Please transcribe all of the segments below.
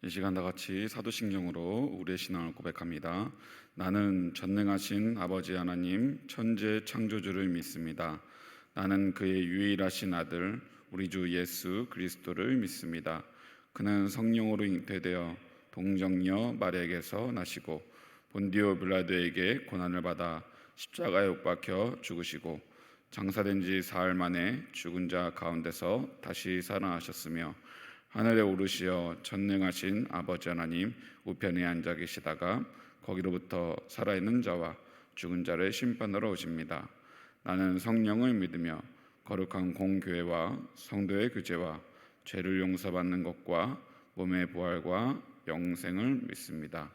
이 시간 다 같이 사도신경으로 우리의 신앙을 고백합니다. 나는 전능하신 아버지 하나님 천재 창조주를 믿습니다. 나는 그의 유일하신 아들 우리 주 예수 그리스도를 믿습니다. 그는 성령으로 잉태되어 동정녀 마리아에게서 나시고 본디오 빌라도에게 고난을 받아 십자가에 못 박혀 죽으시고 장사된 지 사흘 만에 죽은 자 가운데서 다시 살아나셨으며 하늘에 오르시어 전능하신 아버지 하나님 우편에 앉아 계시다가 거기로부터 살아있는 자와 죽은 자를 심판하러 오십니다. 나는 성령을 믿으며 거룩한 공교회와 성도의 교제와 죄를 용서받는 것과 몸의 부활과 영생을 믿습니다.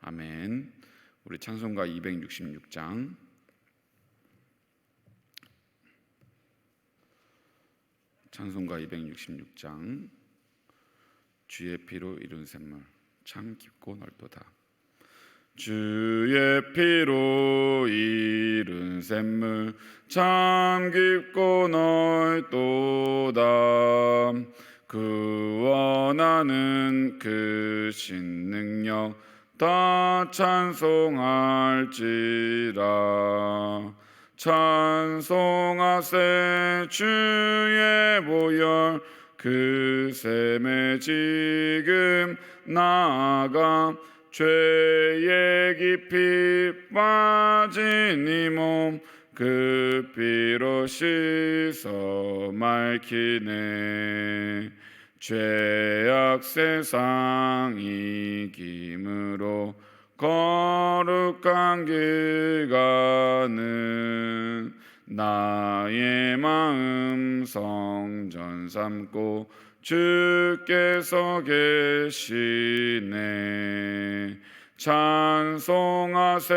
아멘. 우리 찬송가 266장 찬송가 266장 주의 피로 이룬 샘물 참 깊고 넓도다. 주의 피로 이룬 샘물 참 깊고 넓도다. 구원하는 그 신능력 다 찬송할지라. 찬송하세 주의 보혈 그 샘에 지금 나아가 죄에 깊이 빠진 이 몸 그 피로 씻어 맑히네. 죄악 세상 이김으로 거룩한 길 가는 나의 마음 성전 삼고 주께서 계시네. 찬송하세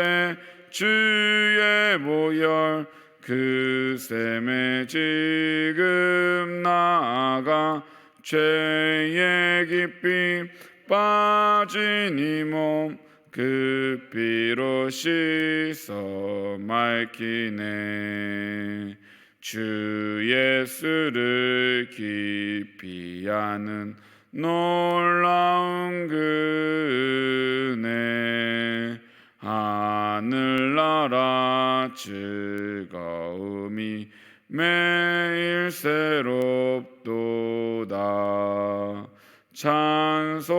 주의 보혈 그 샘에 지금 나아가 죄에 깊이 빠진 이 몸 그 피로 씻어 맑히네. 주 예수를 깊이 아는 놀라운 은혜 하늘나라 즐거움이 매일 새롭도다. 찬송하세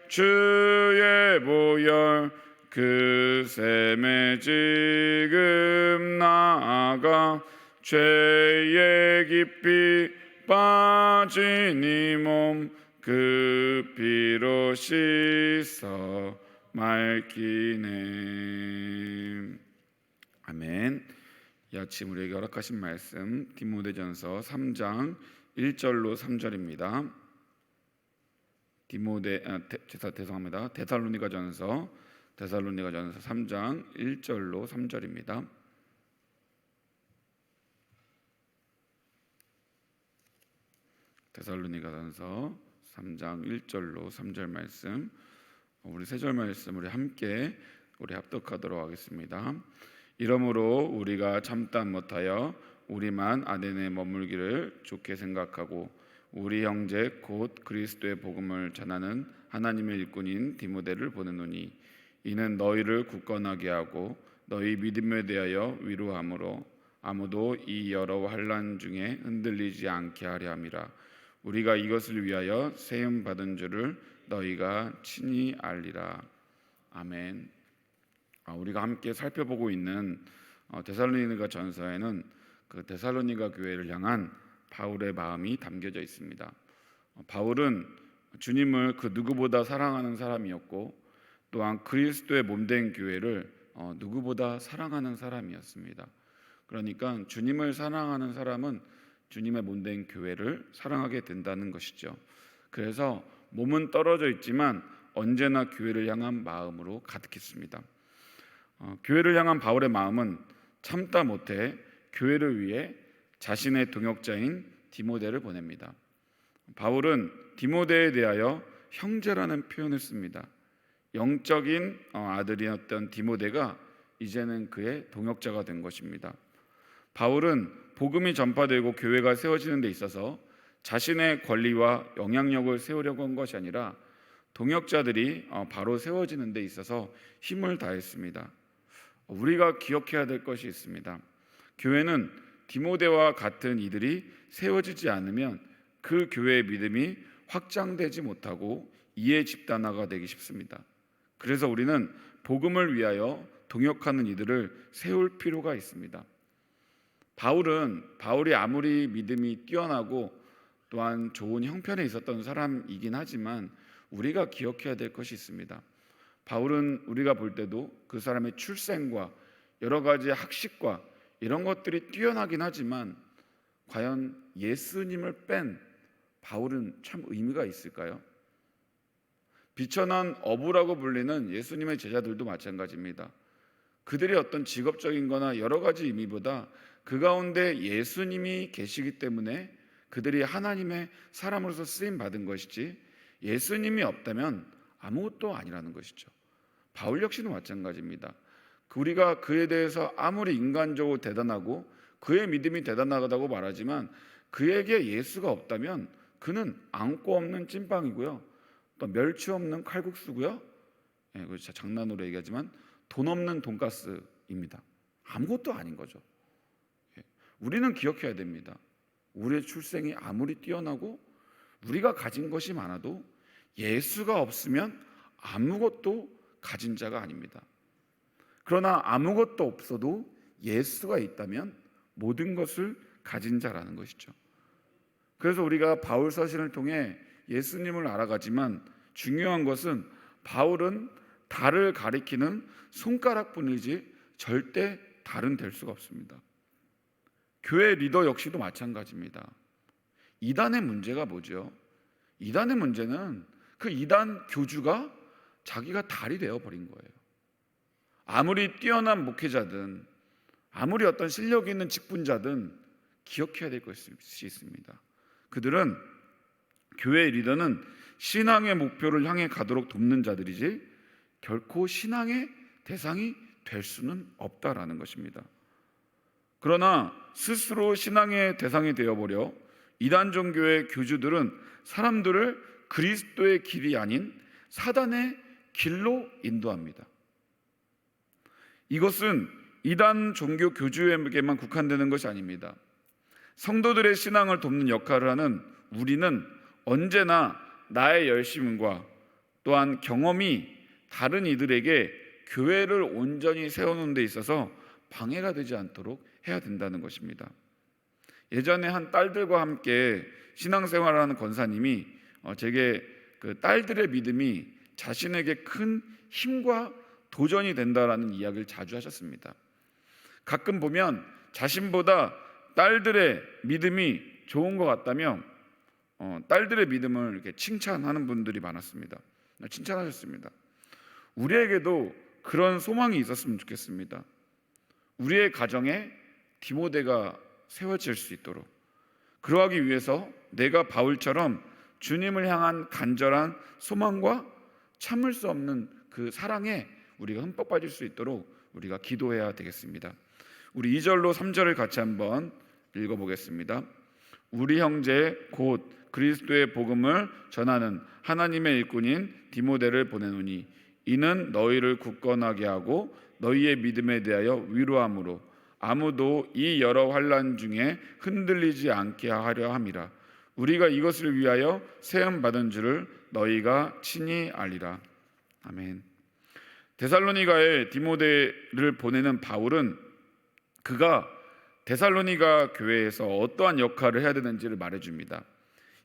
주의 보혈 그 샘에 지금 나아가 죄에 깊이 빠진 이 몸 그 피로 씻어 맑히네. 아멘. 이 아침 우리에게 허락하신 말씀 디모데전서 3장 1절로 3절입니다. 데살로니가전서 3장 1절로 3절입니다. 데살로니가전서 3장 1절로 3절 말씀, 우리 세 절 말씀 우리 함께 합독하도록 하겠습니다. 이러므로 우리가 참다 못하여 우리만 아덴에 머물기를 좋게 생각하고 우리 형제 곧 그리스도의 복음을 전하는 하나님의 일꾼인 디모데를 보내노니 이는 너희를 굳건하게 하고 너희 믿음에 대하여 위로함으로 아무도 이 여러 환난 중에 흔들리지 않게 하려 함이라. 우리가 이것을 위하여 세움 받은 줄을 너희가 친히 알리라. 아멘. 우리가 함께 살펴보고 있는 데살로니가 전서에는 그 데살로니가 교회를 향한 바울의 마음이 담겨져 있습니다. 바울은 주님을 그 누구보다 사랑하는 사람이었고 또한 그리스도의 몸된 교회를 누구보다 사랑하는 사람이었습니다. 그러니까 주님을 사랑하는 사람은 주님의 몸된 교회를 사랑하게 된다는 것이죠. 그래서 몸은 떨어져 있지만 언제나 교회를 향한 마음으로 가득했습니다. 교회를 향한 바울의 마음은 참다 못해 교회를 위해 자신의 동역자인 디모데를 보냅니다. 바울은 디모데에 대하여 형제라는 표현을 씁니다. 영적인 아들이었던 디모데가 이제는 그의 동역자가 된 것입니다. 바울은 복음이 전파되고 교회가 세워지는 데 있어서 자신의 권리와 영향력을 세우려고 한 것이 아니라 동역자들이 바로 세워지는 데 있어서 힘을 다했습니다. 우리가 기억해야 될 것이 있습니다. 교회는 디모데와 같은 이들이 세워지지 않으면 그 교회의 믿음이 확장되지 못하고 이해 집단화가 되기 쉽습니다. 그래서 우리는 복음을 위하여 동역하는 이들을 세울 필요가 있습니다. 바울이 아무리 믿음이 뛰어나고 또한 좋은 형편에 있었던 사람이긴 하지만 우리가 기억해야 될 것이 있습니다. 바울은 우리가 볼 때도 그 사람의 출생과 여러 가지 학식과 이런 것들이 뛰어나긴 하지만 과연 예수님을 뺀 바울은 참 의미가 있을까요? 비천한 어부라고 불리는 예수님의 제자들도 마찬가지입니다. 그들이 어떤 직업적인 거나 여러 가지 의미보다 그 가운데 예수님이 계시기 때문에 그들이 하나님의 사람으로서 쓰임 받은 것이지 예수님이 없다면 아무것도 아니라는 것이죠. 바울 역시도 마찬가지입니다. 우리가 그에 대해서 아무리 인간적으로 대단하고 그의 믿음이 대단하다고 말하지만 그에게 예수가 없다면 그는 안고 없는 찐빵이고요, 또 멸치 없는 칼국수고요, 장난으로 얘기하지만 돈 없는 돈가스입니다. 아무것도 아닌 거죠. 우리는 기억해야 됩니다. 우리의 출생이 아무리 뛰어나고 우리가 가진 것이 많아도 예수가 없으면 아무것도 가진 자가 아닙니다. 그러나 아무것도 없어도 예수가 있다면 모든 것을 가진 자라는 것이죠. 그래서 우리가 바울 서신을 통해 예수님을 알아가지만 중요한 것은 바울은 달을 가리키는 손가락뿐이지 절대 달은 될 수가 없습니다. 교회 리더 역시도 마찬가지입니다. 이단의 문제가 뭐죠? 이단의 문제는 그 이단 교주가 자기가 달이 되어버린 거예요. 아무리 뛰어난 목회자든 아무리 어떤 실력이 있는 직분자든 기억해야 될 것이 있습니다. 그들은 교회의 리더는 신앙의 목표를 향해 가도록 돕는 자들이지 결코 신앙의 대상이 될 수는 없다라는 것입니다. 그러나 스스로 신앙의 대상이 되어버려 이단 종교의 교주들은 사람들을 그리스도의 길이 아닌 사단의 길로 인도합니다. 이것은 이단 종교 교주에게만 국한되는 것이 아닙니다. 성도들의 신앙을 돕는 역할을 하는 우리는 언제나 나의 열심과 또한 경험이 다른 이들에게 교회를 온전히 세우는 데 있어서 방해가 되지 않도록 해야 된다는 것입니다. 예전에 한 딸들과 함께 신앙생활을 하는 권사님이 제게 그 딸들의 믿음이 자신에게 큰 힘과 도전이 된다라는 이야기를 자주 하셨습니다. 가끔 보면 자신보다 딸들의 믿음이 좋은 것 같다면 딸들의 믿음을 이렇게 칭찬하는 분들이 많았습니다. 칭찬하셨습니다. 우리에게도 그런 소망이 있었으면 좋겠습니다. 우리의 가정에 디모데가 세워질 수 있도록, 그러하기 위해서 내가 바울처럼 주님을 향한 간절한 소망과 참을 수 없는 그 사랑에 우리가 흠뻑 빠질 수 있도록 우리가 기도해야 되겠습니다. 우리 2절로 3절을 같이 한번 읽어보겠습니다. 우리 형제 곧 그리스도의 복음을 전하는 하나님의 일꾼인 디모데를 보내노니 이는 너희를 굳건하게 하고 너희의 믿음에 대하여 위로함으로 아무도 이 여러 환난 중에 흔들리지 않게 하려 함이라. 우리가 이것을 위하여 세움 받은 줄을 너희가 친히 알리라. 아멘. 데살로니가에 디모데를 보내는 바울은 그가 데살로니가 교회에서 어떠한 역할을 해야 되는지를 말해줍니다.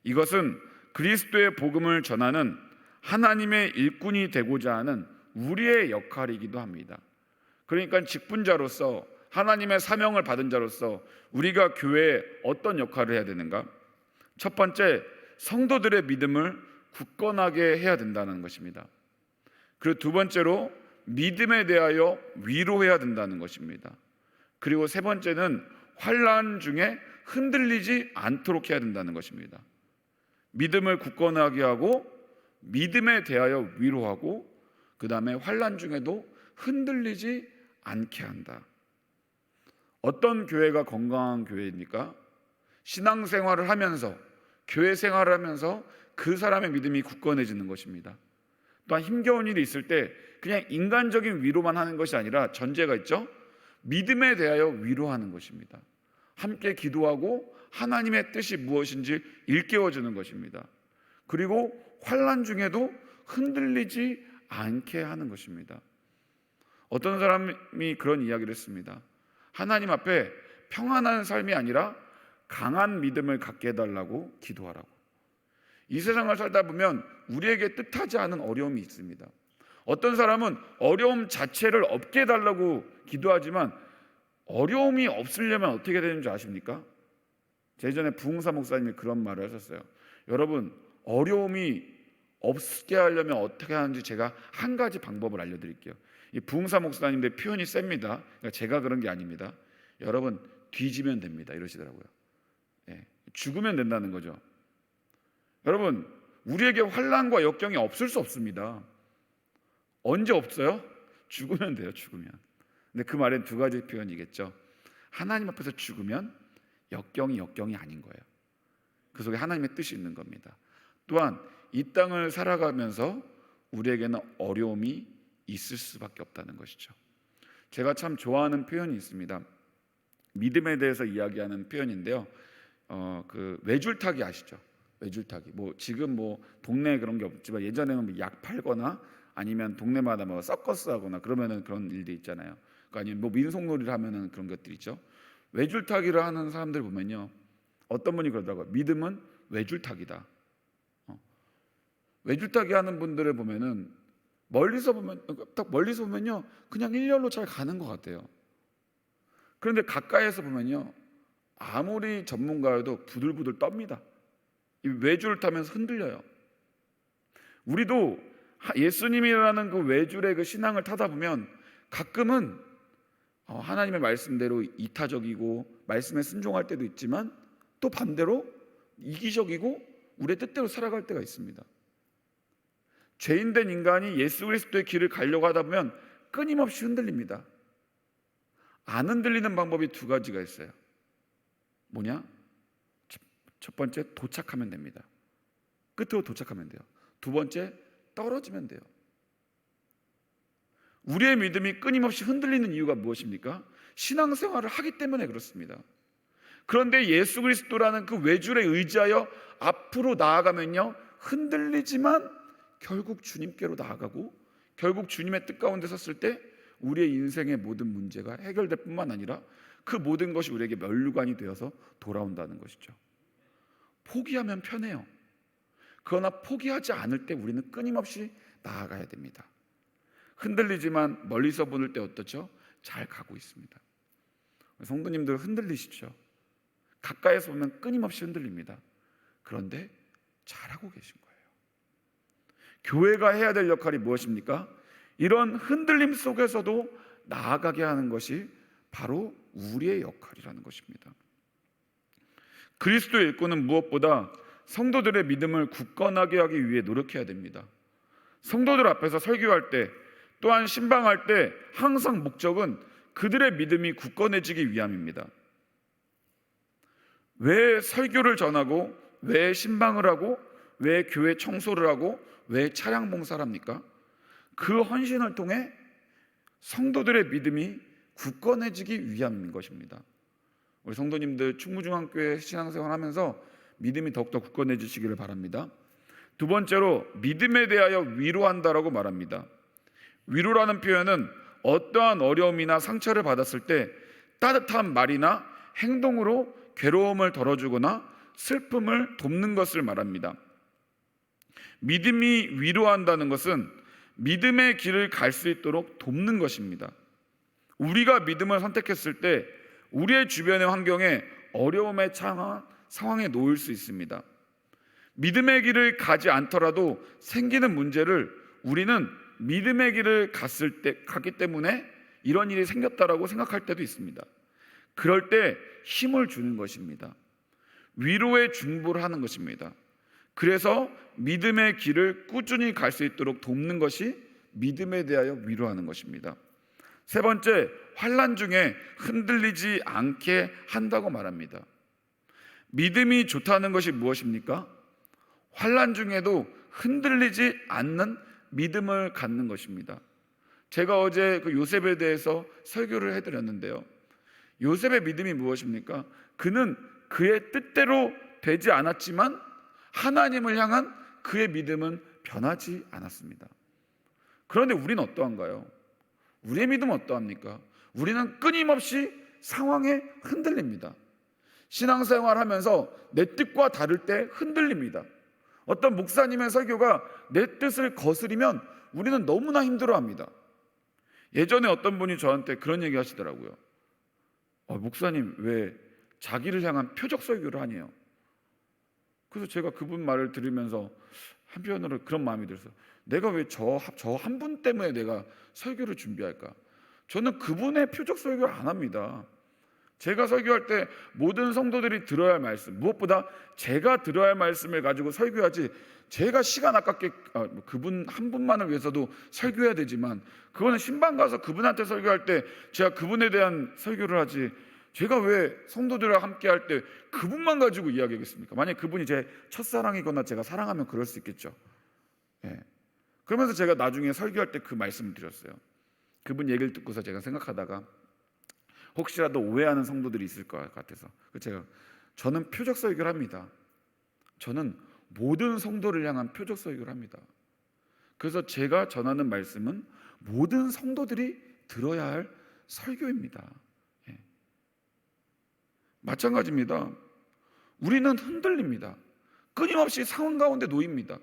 이것은 그리스도의 복음을 전하는 하나님의 일꾼이 되고자 하는 우리의 역할이기도 합니다. 그러니까 직분자로서 하나님의 사명을 받은 자로서 우리가 교회에 어떤 역할을 해야 되는가? 첫 번째, 성도들의 믿음을 굳건하게 해야 된다는 것입니다. 그리고 두 번째로 믿음에 대하여 위로해야 된다는 것입니다. 그리고 세 번째는 환난 중에 흔들리지 않도록 해야 된다는 것입니다. 믿음을 굳건하게 하고 믿음에 대하여 위로하고 그 다음에 환난 중에도 흔들리지 않게 한다. 어떤 교회가 건강한 교회입니까? 신앙생활을 하면서 교회 생활을 하면서 그 사람의 믿음이 굳건해지는 것입니다. 또한 힘겨운 일이 있을 때 그냥 인간적인 위로만 하는 것이 아니라 전제가 있죠. 믿음에 대하여 위로하는 것입니다. 함께 기도하고 하나님의 뜻이 무엇인지 일깨워주는 것입니다. 그리고 환난 중에도 흔들리지 않게 하는 것입니다. 어떤 사람이 그런 이야기를 했습니다. 하나님 앞에 평안한 삶이 아니라 강한 믿음을 갖게 해달라고 기도하라고. 이 세상을 살다 보면 우리에게 뜻하지 않은 어려움이 있습니다. 어떤 사람은 어려움 자체를 없게 해달라고 기도하지만 어려움이 없으려면 어떻게 되는 줄 아십니까? 예전에 부흥사 목사님이 그런 말을 하셨어요. 여러분, 어려움이 없게 하려면 어떻게 하는지 제가 한 가지 방법을 알려드릴게요. 이 부흥사 목사님들 표현이 셉니다. 그러니까 제가 그런 게 아닙니다. 여러분, 뒤지면 됩니다 이러시더라고요. 죽으면 된다는 거죠. 여러분, 우리에게 환난과 역경이 없을 수 없습니다. 언제 없어요? 죽으면 돼요. 죽으면. 근데 그 말엔 두 가지 표현이겠죠. 하나님 앞에서 죽으면 역경이 아닌 거예요. 그 속에 하나님의 뜻이 있는 겁니다. 또한 이 땅을 살아가면서 우리에게는 어려움이 있을 수밖에 없다는 것이죠. 제가 참 좋아하는 표현이 있습니다. 믿음에 대해서 이야기하는 표현인데요. 그 외줄타기 아시죠? 외줄타기. 지금 동네에 그런 게 없지만 예전에는 약 팔거나 아니면 동네마다 서커스 하거나 그러면은 그런 일들이 있잖아요. 아니면 민속놀이를 하면은 그런 것들이 있죠. 외줄타기를 하는 사람들 보면요, 어떤 분이 그러더라고요. 믿음은 외줄타기다. 외줄타기 하는 분들을 보면은 멀리서 보면요 그냥 일렬로 잘 가는 것 같아요. 그런데 가까이에서 보면요 아무리 전문가여도 부들부들 떱니다. 이 외줄을 타면서 흔들려요. 우리도 예수님이라는 그 외줄의 그 신앙을 타다 보면 가끔은 하나님의 말씀대로 이타적이고 말씀에 순종할 때도 있지만 또 반대로 이기적이고 우리의 뜻대로 살아갈 때가 있습니다. 죄인된 인간이 예수 그리스도의 길을 가려고 하다 보면 끊임없이 흔들립니다. 안 흔들리는 방법이 두 가지가 있어요. 뭐냐? 첫 번째, 도착하면 됩니다. 끝으로 도착하면 돼요. 두 번째, 떨어지면 돼요. 우리의 믿음이 끊임없이 흔들리는 이유가 무엇입니까? 신앙생활을 하기 때문에 그렇습니다. 그런데 예수 그리스도라는 그 외줄에 의지하여 앞으로 나아가면요 흔들리지만 결국 주님께로 나아가고 결국 주님의 뜻 가운데 섰을 때 우리의 인생의 모든 문제가 해결될 뿐만 아니라 그 모든 것이 우리에게 면류관이 되어서 돌아온다는 것이죠. 포기하면 편해요. 그러나 포기하지 않을 때 우리는 끊임없이 나아가야 됩니다. 흔들리지만 멀리서 보는 때 어떻죠? 잘 가고 있습니다. 성도님들 흔들리시죠? 가까이서 보면 끊임없이 흔들립니다. 그런데 잘하고 계신 거예요. 교회가 해야 될 역할이 무엇입니까? 이런 흔들림 속에서도 나아가게 하는 것이 바로 우리의 역할이라는 것입니다. 그리스도의 일꾼은 무엇보다 성도들의 믿음을 굳건하게 하기 위해 노력해야 됩니다. 성도들 앞에서 설교할 때 또한 신방할 때 항상 목적은 그들의 믿음이 굳건해지기 위함입니다. 왜 설교를 전하고 왜 신방을 하고 왜 교회 청소를 하고 왜 차량 봉사를 합니까? 그 헌신을 통해 성도들의 믿음이 굳건해지기 위함인 것입니다. 우리 성도님들 충무중앙교회 신앙생활 하면서 믿음이 더욱더 굳건해지시기를 바랍니다. 두 번째로 믿음에 대하여 위로한다라고 말합니다. 위로라는 표현은 어떠한 어려움이나 상처를 받았을 때 따뜻한 말이나 행동으로 괴로움을 덜어주거나 슬픔을 돕는 것을 말합니다. 믿음이 위로한다는 것은 믿음의 길을 갈 수 있도록 돕는 것입니다. 우리가 믿음을 선택했을 때 우리의 주변의 환경에 어려움에 처한 상황에 놓일 수 있습니다. 믿음의 길을 가지 않더라도 생기는 문제를 우리는 믿음의 길을 갔기 때문에 이런 일이 생겼다라고 생각할 때도 있습니다. 그럴 때 힘을 주는 것입니다. 위로의 중보를 하는 것입니다. 그래서 믿음의 길을 꾸준히 갈 수 있도록 돕는 것이 믿음에 대하여 위로하는 것입니다. 세 번째, 환난 중에 흔들리지 않게 한다고 말합니다. 믿음이 좋다는 것이 무엇입니까? 환난 중에도 흔들리지 않는 믿음을 갖는 것입니다. 제가 어제 그 요셉에 대해서 설교를 해드렸는데요, 요셉의 믿음이 무엇입니까? 그는 그의 뜻대로 되지 않았지만 하나님을 향한 그의 믿음은 변하지 않았습니다. 그런데 우리는 어떠한가요? 우리의 믿음은 어떠합니까? 우리는 끊임없이 상황에 흔들립니다. 신앙생활하면서 내 뜻과 다를 때 흔들립니다. 어떤 목사님의 설교가 내 뜻을 거스리면 우리는 너무나 힘들어합니다. 예전에 어떤 분이 저한테 그런 얘기 하시더라고요. 목사님 왜 자기를 향한 표적 설교를 하니요? 그래서 제가 그분 말을 들으면서 한편으로 그런 마음이 들었어요. 내가 왜 저 한 분 때문에 내가 설교를 준비할까? 저는 그분의 표적 설교를 안 합니다. 제가 설교할 때 모든 성도들이 들어야 할 말씀, 무엇보다 제가 들어야 할 말씀을 가지고 설교하지, 제가 시간 아깝게 그분 한 분만을 위해서도 설교해야 되지만 그거는 신방 가서 그분한테 설교할 때 제가 그분에 대한 설교를 하지, 제가 왜 성도들과 함께 할 때 그분만 가지고 이야기하겠습니까? 만약 그분이 제 첫사랑이거나 제가 사랑하면 그럴 수 있겠죠. 그러면서 제가 나중에 설교할 때 그 말씀을 드렸어요. 그분 얘기를 듣고서 제가 생각하다가 혹시라도 오해하는 성도들이 있을 것 같아서 저는 표적 설교를 합니다. 저는 모든 성도를 향한 표적 설교를 합니다. 그래서 제가 전하는 말씀은 모든 성도들이 들어야 할 설교입니다. 마찬가지입니다. 우리는 흔들립니다. 끊임없이 상황 가운데 놓입니다.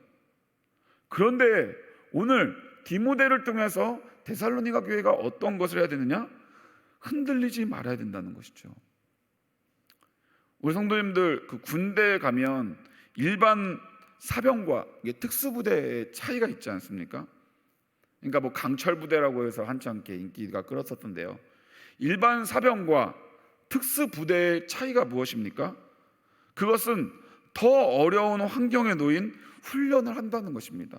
그런데 오늘 디모데를 통해서 데살로니가 교회가 어떤 것을 해야 되느냐? 흔들리지 말아야 된다는 것이죠. 우리 성도님들 그 군대에 가면 일반 사병과 특수부대의 차이가 있지 않습니까? 그러니까 뭐 강철부대라고 해서 한창 인기가 끌었었던데요, 일반 사병과 특수부대의 차이가 무엇입니까? 그것은 더 어려운 환경에 놓인 훈련을 한다는 것입니다.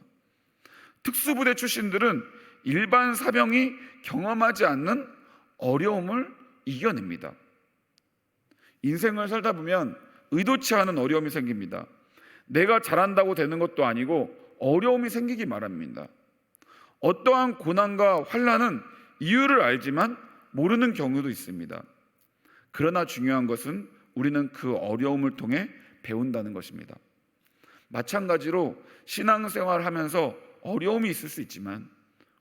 특수부대 출신들은 일반 사병이 경험하지 않는 어려움을 이겨냅니다. 인생을 살다 보면 의도치 않은 어려움이 생깁니다. 내가 잘한다고 되는 것도 아니고 어려움이 생기기 마련입니다. 어떠한 고난과 환난은 이유를 알지만 모르는 경우도 있습니다. 그러나 중요한 것은 우리는 그 어려움을 통해 배운다는 것입니다. 마찬가지로 신앙생활을 하면서 어려움이 있을 수 있지만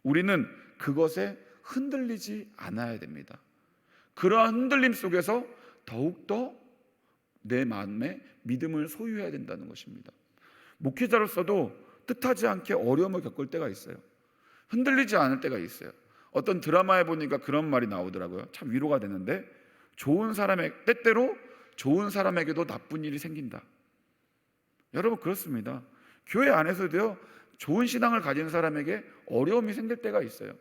우리는 그것에 흔들리지 않아야 됩니다. 그러한 흔들림 속에서 더욱더 내 마음에 믿음을 소유해야 된다는 것입니다. 목회자로서도 뜻하지 않게 어려움을 겪을 때가 있어요. 흔들리지 않을 때가 있어요. 어떤 드라마에 보니까 그런 말이 나오더라고요. 참 위로가 되는데, 때때로 좋은 사람에게도 나쁜 일이 생긴다. 여러분, 그렇습니다. 교회 안에서도요, 좋은 신앙을 가진 사람에게 어려움이 생길 때가 있어요.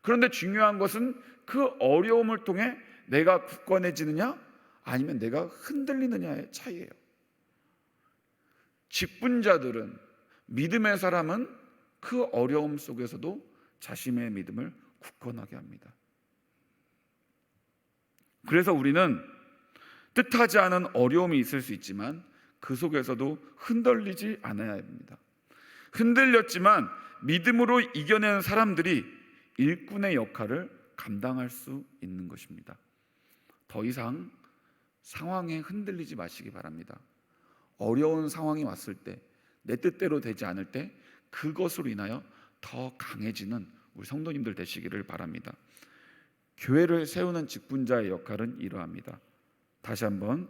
그런데 중요한 것은 그 어려움을 통해 내가 굳건해지느냐 아니면 내가 흔들리느냐의 차이예요. 직분자들은, 믿음의 사람은 그 어려움 속에서도 자신의 믿음을 굳건하게 합니다. 그래서 우리는 뜻하지 않은 어려움이 있을 수 있지만 그 속에서도 흔들리지 않아야 합니다. 흔들렸지만 믿음으로 이겨낸 사람들이 일꾼의 역할을 감당할 수 있는 것입니다. 더 이상 상황에 흔들리지 마시기 바랍니다. 어려운 상황이 왔을 때, 내 뜻대로 되지 않을 때 그것으로 인하여 더 강해지는 우리 성도님들 되시기를 바랍니다. 교회를 세우는 직분자의 역할은 이러합니다. 다시 한번,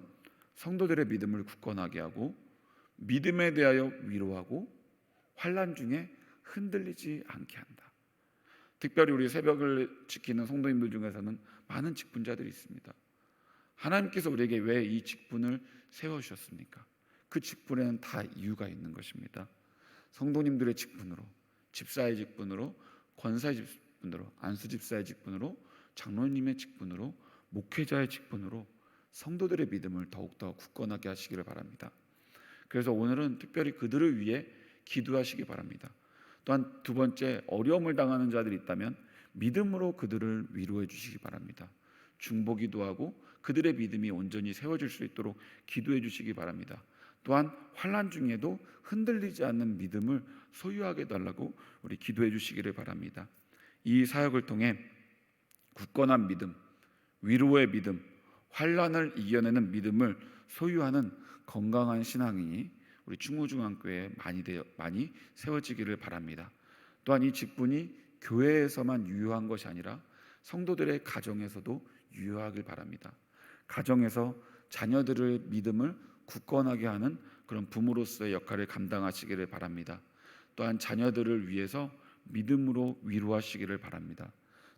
성도들의 믿음을 굳건하게 하고 믿음에 대하여 위로하고 환난 중에 흔들리지 않게 한다. 특별히 우리 새벽을 지키는 성도님들 중에서는 많은 직분자들이 있습니다. 하나님께서 우리에게 왜 이 직분을 세워주셨습니까? 그 직분에는 다 이유가 있는 것입니다. 성도님들의 직분으로, 집사의 직분으로, 권사의 직분으로, 안수집사의 직분으로, 장로님의 직분으로, 목회자의 직분으로 성도들의 믿음을 더욱더 굳건하게 하시기를 바랍니다. 그래서 오늘은 특별히 그들을 위해 기도하시기 바랍니다. 또한 두 번째, 어려움을 당하는 자들이 있다면 믿음으로 그들을 위로해 주시기 바랍니다. 중보기도 하고 그들의 믿음이 온전히 세워질 수 있도록 기도해 주시기 바랍니다. 또한 환난 중에도 흔들리지 않는 믿음을 소유하게 달라고 우리 기도해 주시기를 바랍니다. 이 사역을 통해 굳건한 믿음, 위로의 믿음, 환난을 이겨내는 믿음을 소유하는 건강한 신앙이 우리 충무중앙교회에 많이 세워지기를 바랍니다. 또한 이 직분이 교회에서만 유효한 것이 아니라 성도들의 가정에서도 유효하길 바랍니다. 가정에서 자녀들의 믿음을 굳건하게 하는 그런 부모로서의 역할을 감당하시기를 바랍니다. 또한 자녀들을 위해서 믿음으로 위로하시기를 바랍니다.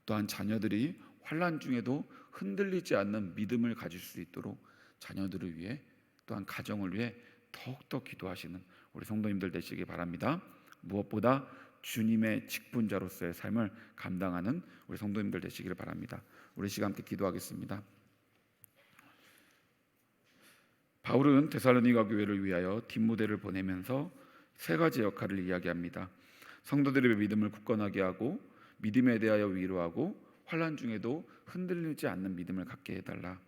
또한 자녀들이 환난 중에도 흔들리지 않는 믿음을 가질 수 있도록 자녀들을 위해 또한 가정을 위해 더욱더 기도하시는 우리 성도님들 되시기 바랍니다. 무엇보다 주님의 직분자로서의 삶을 감당하는 우리 성도님들 되시기를 바랍니다. 우리 시간 함께 기도하겠습니다. 바울은 데살로니가 교회를 위하여 디모데를 보내면서 세 가지 역할을 이야기합니다. 성도들의 믿음을 굳건하게 하고, 믿음에 대하여 위로하고, 환난 중에도 흔들리지 않는 믿음을 갖게 해달라.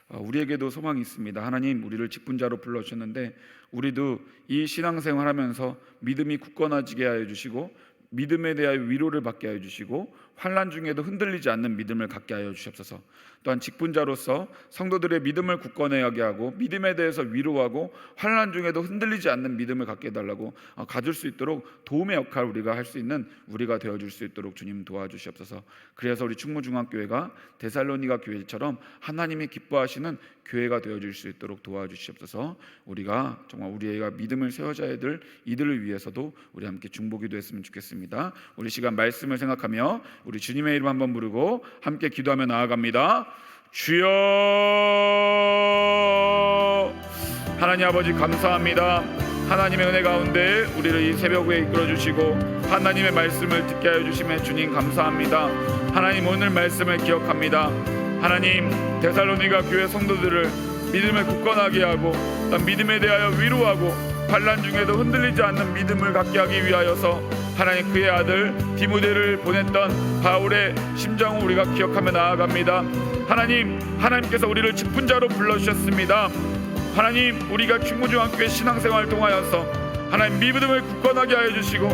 우리에게도 소망이 있습니다. 하나님, 우리를 직분자로 불러주셨는데 우리도 이 신앙생활하면서 믿음이 굳건해지게 하여 주시고, 믿음에 대하여 위로를 받게 하여 주시고, 환난 중에도 흔들리지 않는 믿음을 갖게 하여 주시옵소서. 또한 직분자로서 성도들의 믿음을 굳건하게 하고, 믿음에 대해서 위로하고, 환난 중에도 흔들리지 않는 믿음을 갖게 해달라고 가질 수 있도록 도움의 역할 우리가 할 수 있는 우리가 되어줄 수 있도록 주님 도와주시옵소서. 그래서 우리 충무중앙교회가 데살로니가 교회처럼 하나님이 기뻐하시는 교회가 되어줄 수 있도록 도와주시옵소서. 우리가 정말 우리가 믿음을 세워져야 될 이들을 위해서도 우리 함께 중보기도 했으면 좋겠습니다. 우리 시간 말씀을 생각하며 우리 주님의 이름 한번 부르고 함께 기도하며 나아갑니다. 주여, 하나님 아버지 감사합니다. 하나님의 은혜 가운데 우리를 이 새벽 후에 이끌어 주시고 하나님의 말씀을 듣게 하여 주심에 주님 감사합니다. 하나님, 오늘 말씀을 기억합니다. 하나님, 데살로니가 교회 성도들을 믿음을 굳건하게 하고 믿음에 대하여 위로하고 환난 중에도 흔들리지 않는 믿음을 갖게 하기 위하여서 하나님 그의 아들 디모데를 보냈던 바울의 심정을 우리가 기억하며 나아갑니다. 하나님, 하나님께서 우리를 직분자로 불러주셨습니다. 하나님, 우리가 충무중앙교회 신앙생활을 통하여서 하나님 믿음을 굳건하게 하여 주시고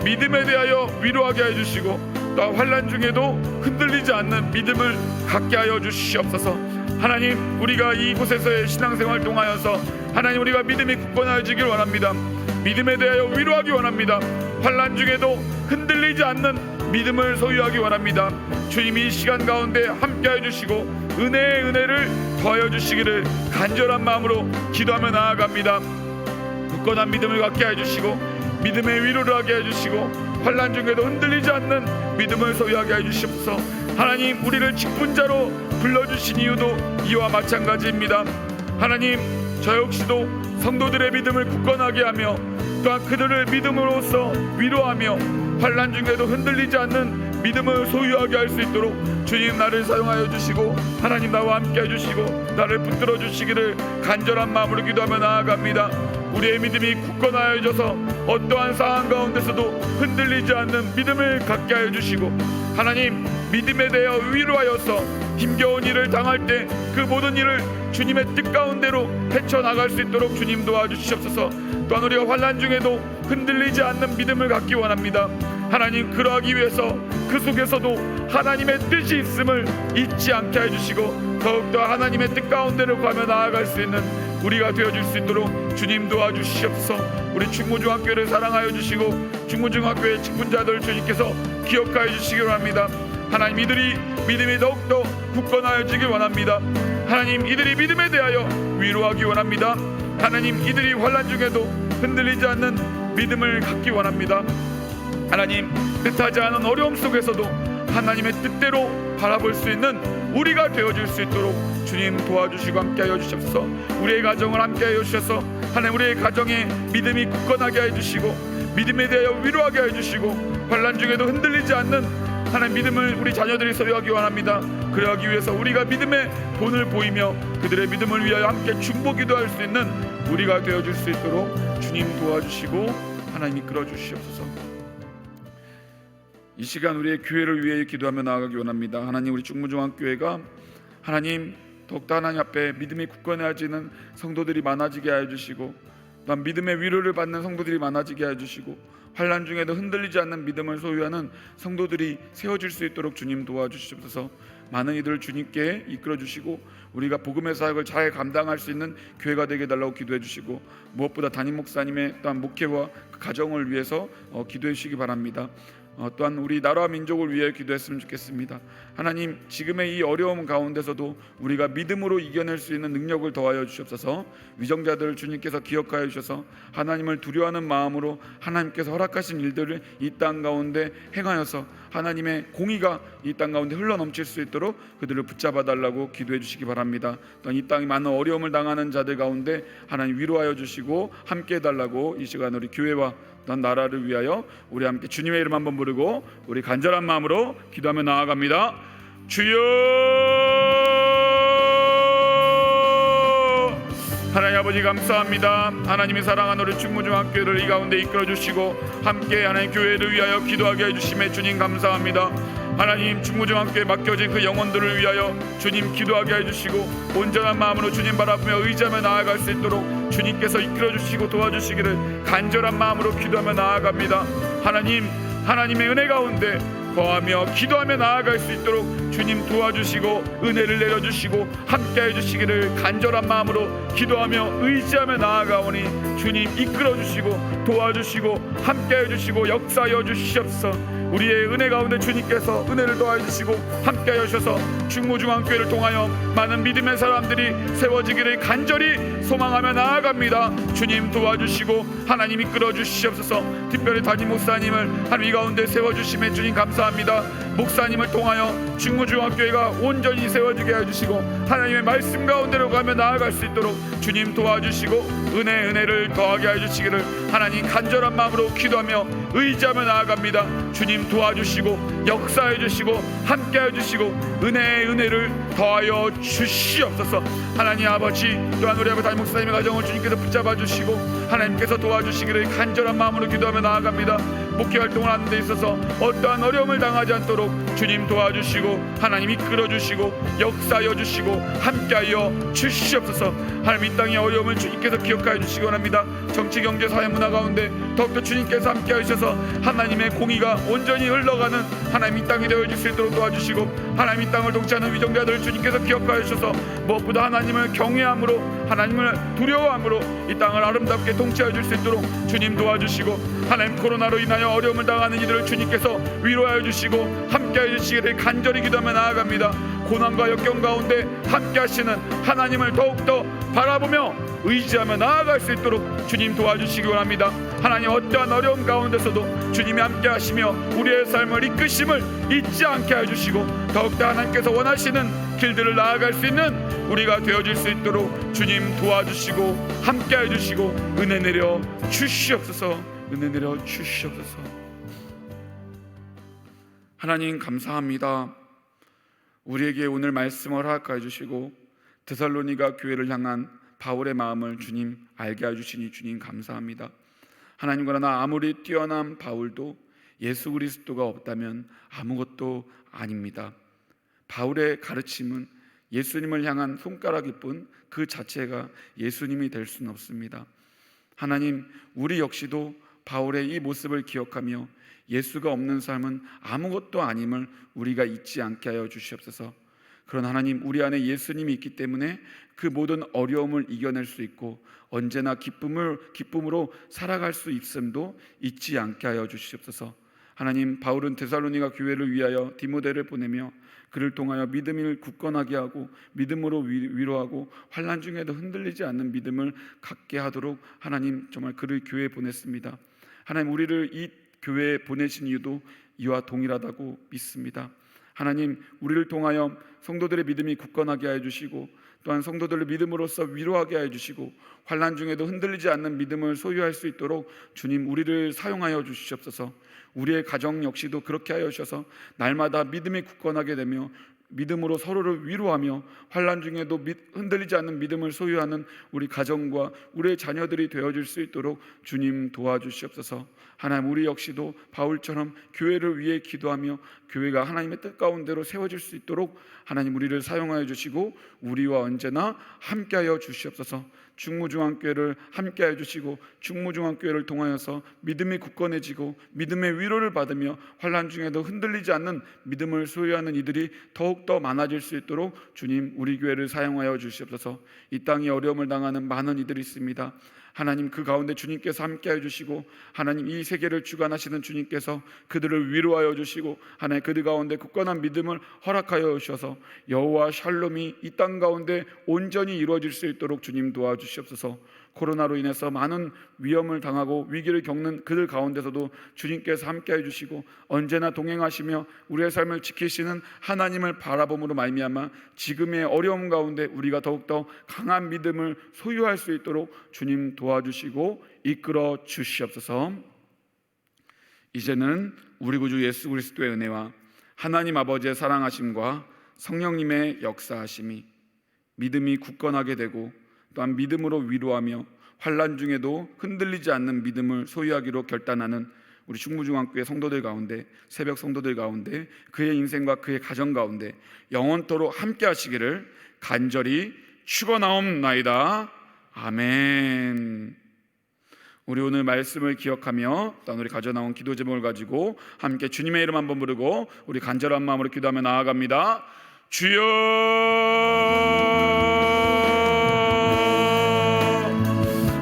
믿음에 대하여 위로하게 하여 주시고 또 환난 중에도 흔들리지 않는 믿음을 갖게 하여 주시옵소서. 하나님, 우리가 이곳에서의 신앙생활을 통하여서 하나님 우리가 믿음이 굳건해지길 원합니다. 믿음에 대하여 위로하기 원합니다. 환난 중에도 흔들리지 않는 믿음을 소유하기 원합니다. 주님, 이 시간 가운데 함께해 주시고 은혜의 은혜를 더하여 주시기를 간절한 마음으로 기도하며 나아갑니다. 굳건한 믿음을 갖게 해주시고 믿음의 위로를 하게 해주시고 환난 중에도 흔들리지 않는 믿음을 소유하게 해주시옵소서. 하나님, 우리를 직분자로 불러주신 이유도 이와 마찬가지입니다. 하나님, 저 역시도 성도들의 믿음을 굳건하게 하며 또한 그들을 믿음으로써 위로하며 환난 중에도 흔들리지 않는 믿음을 소유하게 할 수 있도록 주님 나를 사용하여 주시고 하나님 나와 함께 해주시고 나를 붙들어 주시기를 간절한 마음으로 기도하며 나아갑니다. 우리의 믿음이 굳건하여져서 어떠한 상황 가운데서도 흔들리지 않는 믿음을 갖게 하여 주시고 하나님, 믿음에 대하여 위로하여서 힘겨운 일을 당할 때 그 모든 일을 주님의 뜻 가운데로 헤쳐나갈 수 있도록 주님 도와주시옵소서. 또한 우리가 환난 중에도 흔들리지 않는 믿음을 갖기 원합니다. 하나님, 그러하기 위해서 그 속에서도 하나님의 뜻이 있음을 잊지 않게 해주시고 더욱더 하나님의 뜻 가운데로 가며 나아갈 수 있는 우리가 되어줄 수 있도록 주님 도와주시옵소서. 우리 충무중학교를 사랑하여 주시고 충무중학교의 직분자들 주님께서 기억하여 주시기 바랍니다. 하나님, 이들이 믿음이 더욱더 굳건하여지길 원합니다. 하나님, 이들이 믿음에 대하여 위로하기 원합니다. 하나님, 이들이 환난 중에도 흔들리지 않는 믿음을 갖기 원합니다. 하나님, 뜻하지 않은 어려움 속에서도 하나님의 뜻대로 바라볼 수 있는 우리가 되어줄 수 있도록 주님 도와주시고 함께하여 주셔서 우리의 가정을 함께하여 주셔서 하나님 우리의 가정에 믿음이 굳건하게 해주시고 믿음에 대하여 위로하게 해주시고 환난 중에도 흔들리지 않는 하나님 믿음을 우리 자녀들이 소유하기 원합니다. 그러하기 위해서 우리가 믿음의 본을 보이며 그들의 믿음을 위하여 함께 중보기도 할 수 있는 우리가 되어줄 수 있도록 주님 도와주시고 하나님 이끌어 주시옵소서. 이 시간 우리의 교회를 위해 기도하며 나아가기 원합니다. 하나님, 우리 충무중앙교회가 하나님 더욱더 하나님 앞에 믿음이 굳건해지는 성도들이 많아지게 하여 주시고, 또한 믿음의 위로를 받는 성도들이 많아지게 하여 주시고, 환난 중에도 흔들리지 않는 믿음을 소유하는 성도들이 세워질 수 있도록 주님 도와주시옵소서. 많은 이들을 주님께 이끌어 주시고 우리가 복음의 사역을 잘 감당할 수 있는 교회가 되게 달라고 기도해 주시고, 무엇보다 담임 목사님의 또한 목회와 그 가정을 위해서 기도해 주시기 바랍니다. 또한 우리 나라와 민족을 위해 기도했으면 좋겠습니다. 하나님, 지금의 이 어려움 가운데서도 우리가 믿음으로 이겨낼 수 있는 능력을 더하여 주시옵소서. 위정자들을 주님께서 기억하여 주셔서 하나님을 두려워하는 마음으로 하나님께서 허락하신 일들을 이 땅 가운데 행하여서 하나님의 공의가 이 땅 가운데 흘러넘칠 수 있도록 그들을 붙잡아 달라고 기도해 주시기 바랍니다. 또한 이 땅이 많은 어려움을 당하는 자들 가운데 하나님 위로하여 주시고 함께 해달라고 이 시간 우리 교회와 또한 나라를 위하여 우리 함께 주님의 이름 한번 부르고 우리 간절한 마음으로 기도하며 나아갑니다. 주여, 하나님 아버지 감사합니다. 하나님이 사랑하는 우리 충무중학교를 이 가운데 이끌어 주시고 함께 하나님 교회를 위하여 기도하게 해주심에 주님 감사합니다. 하나님, 충무중학교에 맡겨진 그 영혼들을 위하여 주님 기도하게 해주시고 온전한 마음으로 주님 바라보며 의지하며 나아갈 수 있도록 주님께서 이끌어 주시고 도와주시기를 간절한 마음으로 기도하며 나아갑니다. 하나님, 하나님의 은혜 가운데 거하며 기도하며 나아갈 수 있도록 주님 도와주시고 은혜를 내려주시고 함께해 주시기를 간절한 마음으로 기도하며 의지하며 나아가오니 주님 이끌어 주시고 도와주시고 함께해 주시고 역사하여 주시옵소서. 우리의 은혜 가운데 주님께서 은혜를 더하여 주시고 함께하여 주셔서 충무중앙교회를 통하여 많은 믿음의 사람들이 세워지기를 간절히 소망하며 나아갑니다. 주님 도와주시고 하나님 이끌어 주시옵소서. 특별히 담임 목사님을 하나님 가운데 세워주심에 주님 감사합니다. 목사님을 통하여 충무중앙교회가 온전히 세워지게 해주시고 하나님의 말씀 가운데로 가며 나아갈 수 있도록 주님 도와주시고 은혜를 더하게 해주시기를 하나님 간절한 마음으로 기도하며 의지하며 나아갑니다. 주님 도와주시고 역사해 주시고 함께해 주시고 은혜를 더하여 주시옵소서. 하나님 아버지, 또한 우리 아버지 담임 목사님의 가정을 주님께서 붙잡아 주시고 하나님께서 도와주시기를 간절한 마음으로 기도하며 나아갑니다. 목회 활동을 하는 데 있어서 어떠한 어려움을 당하지 않도록 주님 도와주시고 하나님 이끌어 주시고 역사하여 주시고 함께하여 주시옵소서. 하나님, 이 땅의 어려움을 주님께서 기억하여 주시기 원합니다. 정치, 경제, 사회, 문화 가운데 더욱더 주님께서 함께하여 주셔서 하나님의 공의가 온전히 흘러가는 하나님 이 땅이 되어질 수 있도록 도와주시고 하나님 이 땅을 통치하는 위정자들을 주님께서 기억하여 주셔서 무엇보다 하나님을 경외함으로 하나님을 두려워함으로 이 땅을 아름답게 통치하여 줄 수 있도록 주님 도와주시고 하나님 코로나로 인하여 어려움을 당하는 이들을 주님께서 위로하여 주시고 함께하여 주시기를 간절히 기도하며 나아갑니다. 고난과 역경 가운데 함께하시는 하나님을 더욱더 바라보며 의지하며 나아갈 수 있도록 주님 도와주시기 원합니다. 하나님, 어떠한 어려움 가운데서도 주님이 함께하시며 우리의 삶을 이끄심을 잊지 않게 해주시고 더욱더 하나님께서 원하시는 길들을 나아갈 수 있는 우리가 되어질 수 있도록 주님 도와주시고 함께해 주시고 은혜 내려 주시옵소서. 은혜 내려 주시옵소서. 하나님 감사합니다. 우리에게 오늘 말씀을 허락하여 주시고 데살로니가 교회를 향한 바울의 마음을 주님 알게 해주시니 주님 감사합니다. 하나님, 그러나 아무리 뛰어난 바울도 예수 그리스도가 없다면 아무것도 아닙니다. 바울의 가르침은 예수님을 향한 손가락일 뿐 그 자체가 예수님이 될 수는 없습니다. 하나님, 우리 역시도 바울의 이 모습을 기억하며 예수가 없는 삶은 아무것도 아님을 우리가 잊지 않게 하여 주시옵소서. 그런 하나님, 우리 안에 예수님이 있기 때문에 그 모든 어려움을 이겨낼 수 있고 언제나 기쁨으로 살아갈 수 있음도 잊지 않게 하여 주시옵소서. 하나님, 바울은 데살로니가 교회를 위하여 디모데를 보내며 그를 통하여 믿음을 굳건하게 하고 믿음으로 위로하고 환난 중에도 흔들리지 않는 믿음을 갖게 하도록 하나님 정말 그를 교회에 보냈습니다. 하나님, 우리를 이 교회에 보내신 이유도 이와 동일하다고 믿습니다. 하나님, 우리를 통하여 성도들의 믿음이 굳건하게 하여 주시고 또한 성도들을 믿음으로써 위로하게 하여 주시고 환난 중에도 흔들리지 않는 믿음을 소유할 수 있도록 주님 우리를 사용하여 주시옵소서. 우리의 가정 역시도 그렇게 하여 주셔서 날마다 믿음이 굳건하게 되며 믿음으로 서로를 위로하며 환난 중에도 흔들리지 않는 믿음을 소유하는 우리 가정과 우리의 자녀들이 되어줄 수 있도록 주님 도와주시옵소서. 하나님, 우리 역시도 바울처럼 교회를 위해 기도하며 교회가 하나님의 뜻 가운데로 세워질 수 있도록 하나님 우리를 사용하여 주시고 우리와 언제나 함께하여 주시옵소서. 충무중앙교회를 함께하여 주시고 충무중앙교회를 통하여서 믿음이 굳건해지고 믿음의 위로를 받으며 환난 중에도 흔들리지 않는 믿음을 소유하는 이들이 더욱더 많아질 수 있도록 주님 우리 교회를 사용하여 주시옵소서. 이 땅에 어려움을 당하는 많은 이들이 있습니다. 하나님, 그 가운데 주님께서 함께하여 주시고 하나님 이 세계를 주관하시는 주님께서 그들을 위로하여 주시고 하나님 그들 가운데 굳건한 믿음을 허락하여 주셔서 여호와 샬롬이 이 땅 가운데 온전히 이루어질 수 있도록 주님 도와주시옵소서. 코로나로 인해서 많은 위험을 당하고 위기를 겪는 그들 가운데서도 주님께서 함께해 주시고 언제나 동행하시며 우리의 삶을 지키시는 하나님을 바라봄으로 말미암아 지금의 어려움 가운데 우리가 더욱더 강한 믿음을 소유할 수 있도록 주님 도와주시고 이끌어 주시옵소서. 이제는 우리 구주 예수 그리스도의 은혜와 하나님 아버지의 사랑하심과 성령님의 역사하심이 믿음이 굳건하게 되고 또한 믿음으로 위로하며 환난 중에도 흔들리지 않는 믿음을 소유하기로 결단하는 우리 충무중앙교회 성도들 가운데, 새벽 성도들 가운데, 그의 인생과 그의 가정 가운데 영원토록 함께 하시기를 간절히 축원하옵나이다. 아멘. 우리 오늘 말씀을 기억하며 또한 우리 가져나온 기도 제목을 가지고 함께 주님의 이름 한번 부르고 우리 간절한 마음으로 기도하며 나아갑니다. 주여,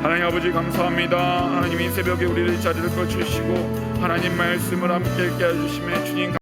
하나님 아버지 감사합니다. 하나님 이 새벽에 우리를 자리를 꺼주시고 하나님 말씀을 함께 읽게 해주심에 주님